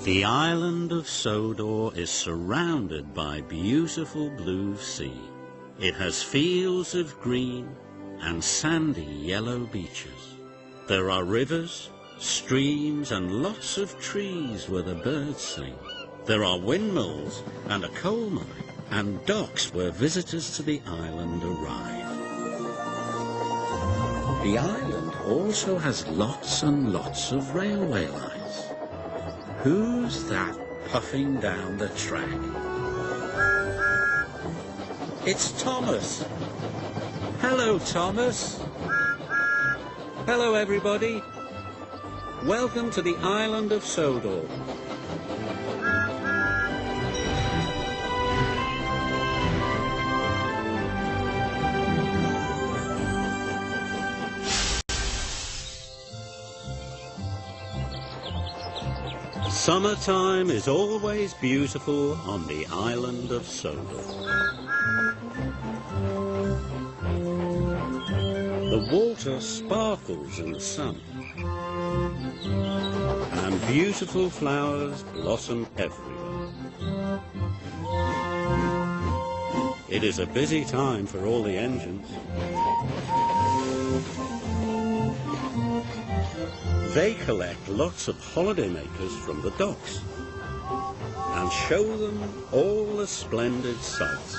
The island of Sodor is surrounded by beautiful blue sea. It has fields of green and sandy yellow beaches. There are rivers, streams and lots of trees where the birds sing. There are windmills and a coal mine and docks where visitors to the island arrive. The island also has lots and lots of railway lines. Who's that puffing down the track? It's Thomas. Hello, Thomas. Hello, everybody. Welcome to the island of Sodor. Summertime is always beautiful on the island of Sodor. The water sparkles in the sun, and beautiful flowers blossom everywhere. It is a busy time for all the engines. They collect lots of holidaymakers from the docks and show them all the splendid sights.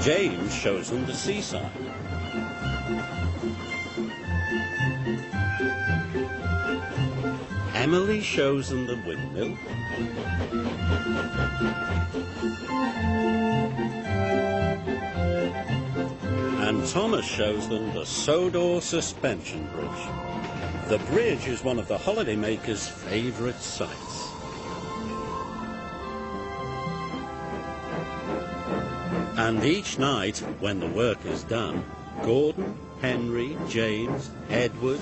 James shows them the seaside. Emily shows them the windmill. And Thomas shows them the Sodor suspension bridge. The bridge is one of the holidaymakers' favourite sights. And each night, when the work is done, Gordon, Henry, James, Edward,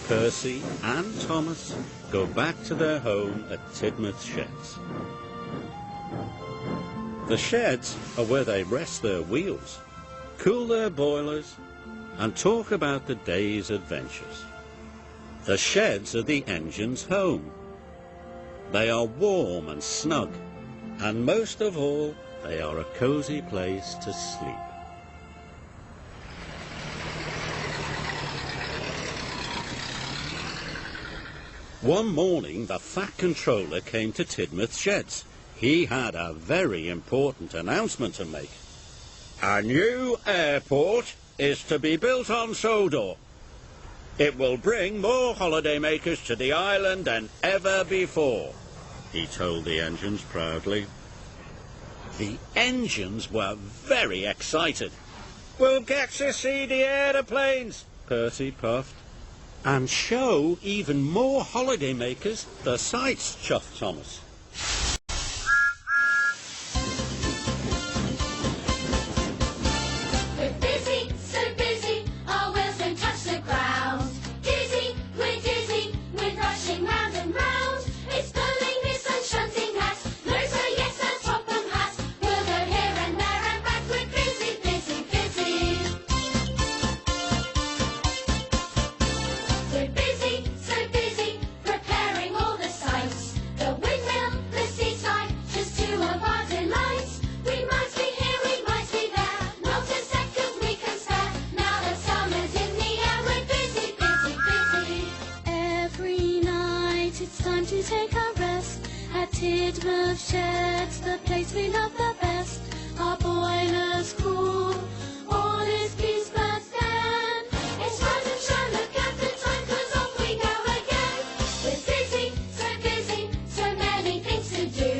Percy and Thomas go back to their home at Tidmouth Sheds. The sheds are where they rest their wheels, cool their boilers and talk about the day's adventures. The sheds are the engine's home. They are warm and snug, and most of all, they are a cosy place to sleep. One morning, the Fat Controller came to Tidmouth Sheds. He had a very important announcement to make. A new airport is to be built on Sodor. It will bring more holidaymakers to the island than ever before, he told the engines proudly. The engines were very excited. We'll get to see the aeroplanes, Percy puffed, and show even more holidaymakers the sights, chuffed Thomas. Take a rest at Tidmouth Sheds, the place we love the best. Our boiler's cool, all is peace, but then it's rise and shine. Look at the time, 'cause off we go again. We're busy, so many things to do.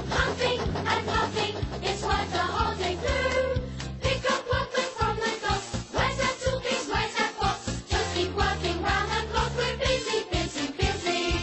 Pumping and puffing, it's worth the whole day through. Pick up workmen from the docks. Where's that toolpiece, where's that box? Just keep working round the clock. We're busy, busy, busy.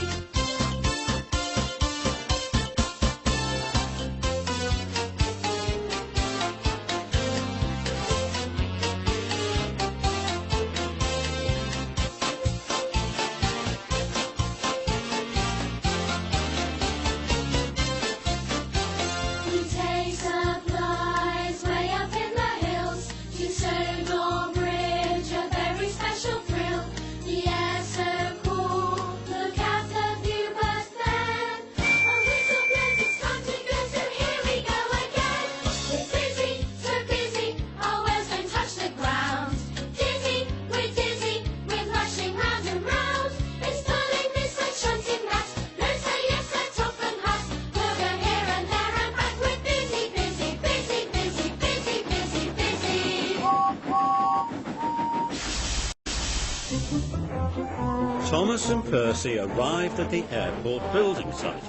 Thomas and Percy arrived at the airport building site.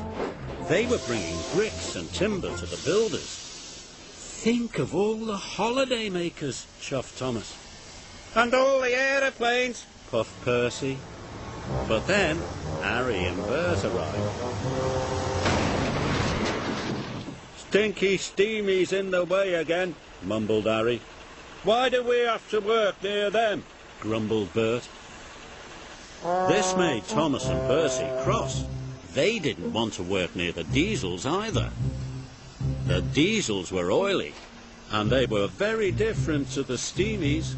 They were bringing bricks and timber to the builders. Think of all the holiday makers, chuffed Thomas. And all the aeroplanes, puffed Percy. But then Harry and Bert arrived. Stinky Steamies in the way again, mumbled Harry. Why do we have to work near them? Grumbled Bert. This made Thomas and Percy cross. They didn't want to work near the Diesels either. The Diesels were oily, and they were very different to the Steamies.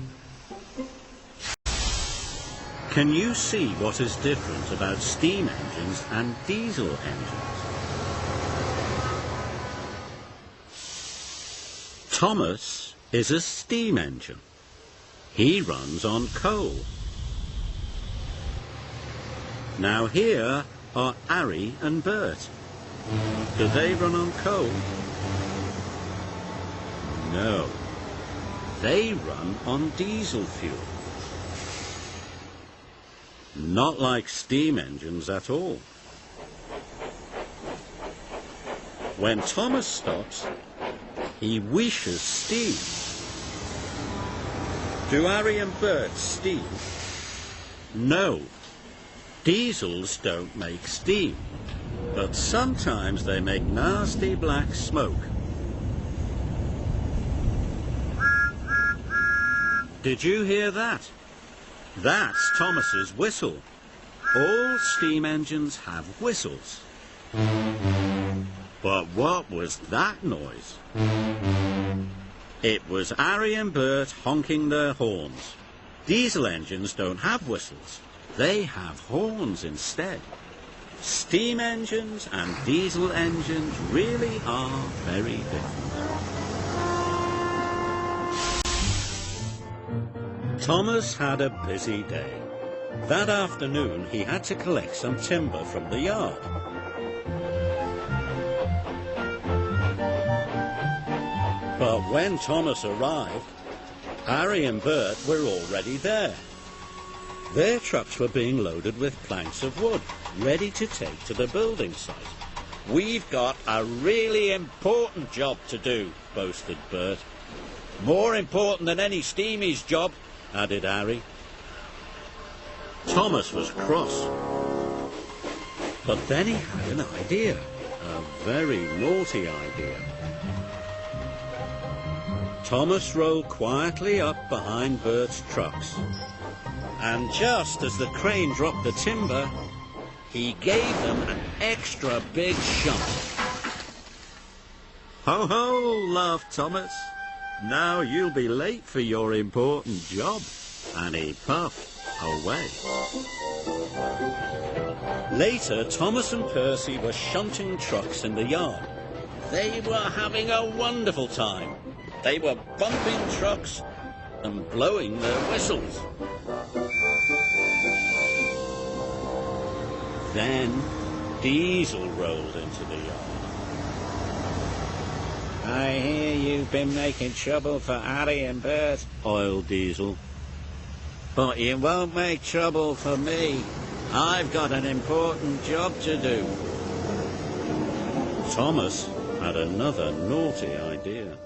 Can you see what is different about steam engines and diesel engines? Thomas is a steam engine. He runs on coal. Now here are Harry and Bert. Do they run on coal? No. They run on diesel fuel. Not like steam engines at all. When Thomas stops, he wishes steam. Do Harry and Bert steam? No. Diesels don't make steam, but sometimes they make nasty black smoke. Did you hear that? That's Thomas's whistle. All steam engines have whistles. But what was that noise? It was Harry and Bert honking their horns. Diesel engines don't have whistles. They have horns instead. Steam engines and diesel engines really are very different. Thomas had a busy day. That afternoon he had to collect some timber from the yard. But when Thomas arrived, Harry and Bert were already there. Their trucks were being loaded with planks of wood, ready to take to the building site. We've got a really important job to do, boasted Bert. More important than any Steamies job, added Harry. Thomas was cross. But then he had an idea, a very naughty idea. Thomas rolled quietly up behind Bert's trucks. And just as the crane dropped the timber, he gave them an extra big shot. Ho ho, laughed Thomas. Now you'll be late for your important job. And he puffed away. Later, Thomas and Percy were shunting trucks in the yard. They were having a wonderful time. They were bumping trucks and blowing their whistles. Then Diesel rolled into the yard. I hear you've been making trouble for Harry and Bert, oiled Diesel. But you won't make trouble for me. I've got an important job to do. Thomas had another naughty idea.